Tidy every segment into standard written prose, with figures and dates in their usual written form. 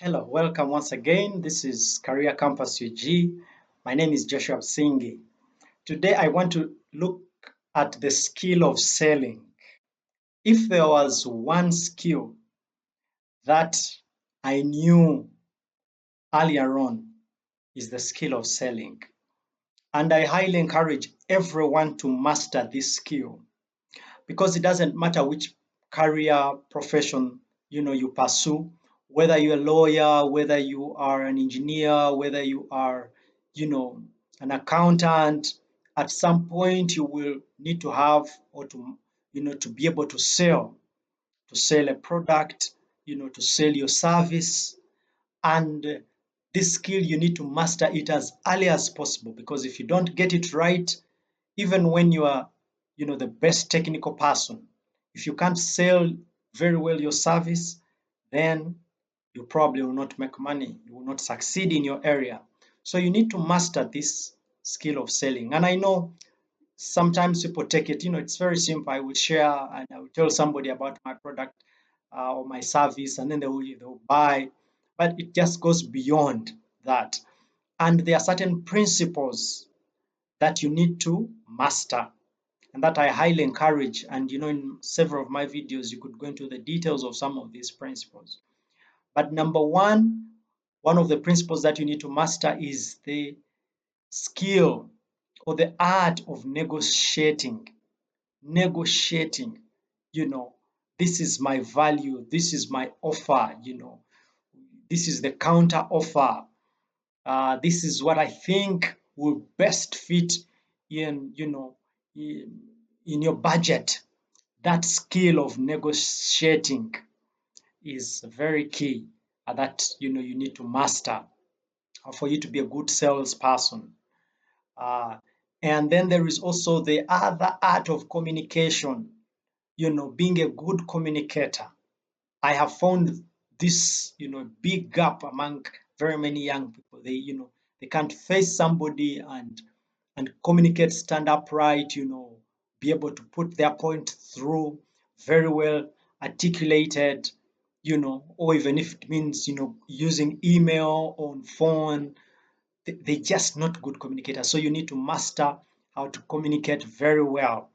Hello, welcome once again. This is Career Campus UG. My name is Joshua Singi. Today I want to look at the skill of selling. If there was one skill that I knew earlier on is the skill of selling. And I highly encourage everyone to master this skill because it doesn't matter which career profession you pursue, whether you're a lawyer, whether you are an engineer, whether you are you know an accountant. At some point you will need to have or to be able to sell a product, to sell your service. And this skill, you need to master it as early as possible, because if you don't get it right, even when you are the best technical person, if you can't sell very well your service, then you probably will not make money, you will not succeed in your area. So you need to master this skill of selling. And I know sometimes people take it, it's very simple. I will share and I will tell somebody about my product or my service, and then they'll buy. But it just goes beyond that. And there are certain principles that you need to master, and that I highly encourage. And in several of my videos, you could go into the details of some of these principles. But number one of the principles that you need to master is the skill or the art of negotiating. Negotiating, you know, this is my value, this is my offer, this is the counter offer. This is what I think will best fit in, in, in your budget. That skill of negotiating is very key, that you need to master for you to be a good salesperson. Uh, and then there is also the other art of communication, being a good communicator. I have found this, big gap among very many young people. They can't face somebody and communicate, stand upright, be able to put their point through very well articulated, or even if it means, using email on phone, they're just not good communicators. So you need to master how to communicate very well,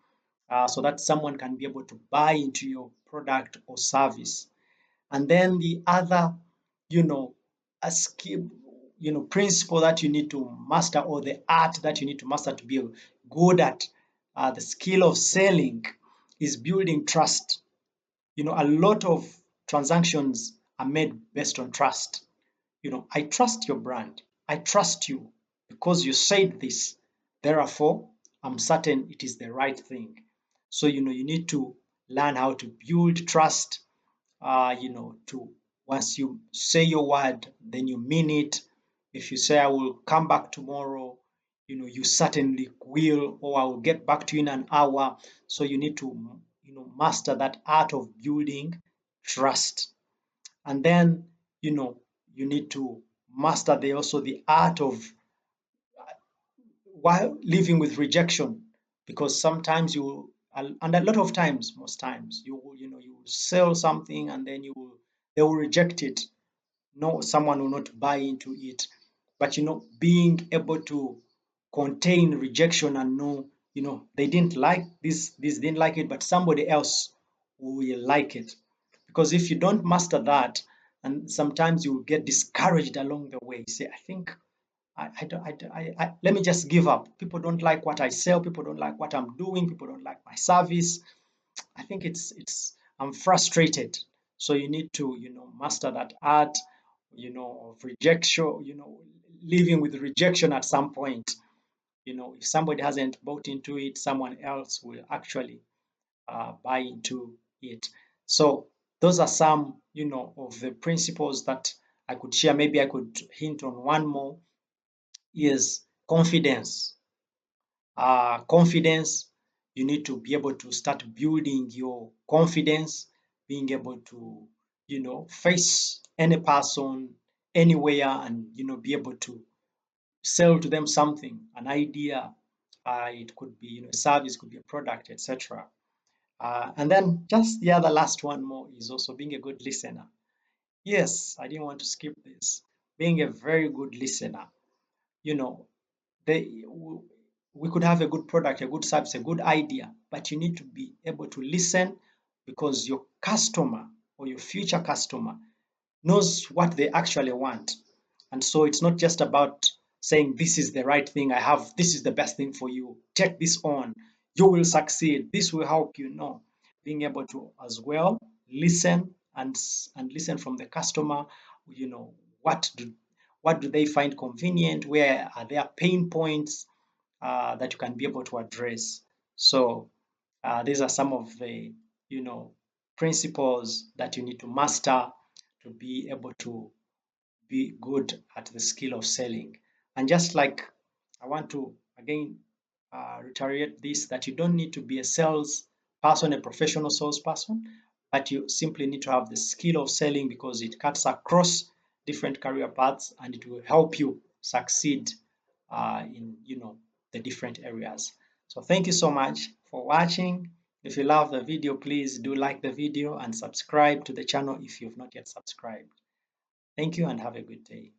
so that someone can be able to buy into your product or service. And then the other, you know, a skill, principle that you need to master, or the art that you need to master to be good at the skill of selling, is building trust. A lot of transactions are made based on trust. I trust your brand. I trust you because you said this. Therefore, I'm certain it is the right thing. So, you need to learn how to build trust, to once you say your word, then you mean it. If you say, I will come back tomorrow, you certainly will, or I will get back to you in an hour. So you need to, master that art of building trust. And then, you know, you need to master also the art of while living with rejection, because sometimes and a lot of times, most times, you will sell something, and then they will reject it. No, someone will not buy into it. But being able to contain rejection and know, they didn't like this didn't like it, but somebody else will like it. Because if you don't master that, and sometimes you will get discouraged along the way. You say, I think let me just give up. People don't like what I sell. People don't like what I'm doing. People don't like my service. I think I'm frustrated. So you need to, master that art, of rejection, living with rejection at some point. If somebody hasn't bought into it, someone else will actually buy into it. So those are some, of the principles that I could share. Maybe I could hint on one more, is confidence. Confidence, you need to be able to start building your confidence, being able to, face any person anywhere, and, be able to sell to them something, an idea. It could be, a service, could be a product, etc. And then just the other last one more is also being a good listener. Yes, I didn't want to skip this. Being a very good listener. You know, they, we could have a good product, a good service, a good idea, but you need to be able to listen because your customer or your future customer knows what they actually want. And so it's not just about saying, this is the right thing I have, this is the best thing for you, take this on, you will succeed, this will help you. No, being able to as well listen and listen from the customer, you know, what do they find convenient, where are their pain points that you can be able to address. So these are some of the, you know, principles that you need to master to be able to be good at the skill of selling. And just like I want to again reiterate this, that you don't need to be a sales person, a professional salesperson, but you simply need to have the skill of selling because it cuts across different career paths and it will help you succeed in, you know, the different areas. So thank you so much for watching. If you love the video, please do like the video and subscribe to the channel if you've not yet subscribed. Thank you and have a good day.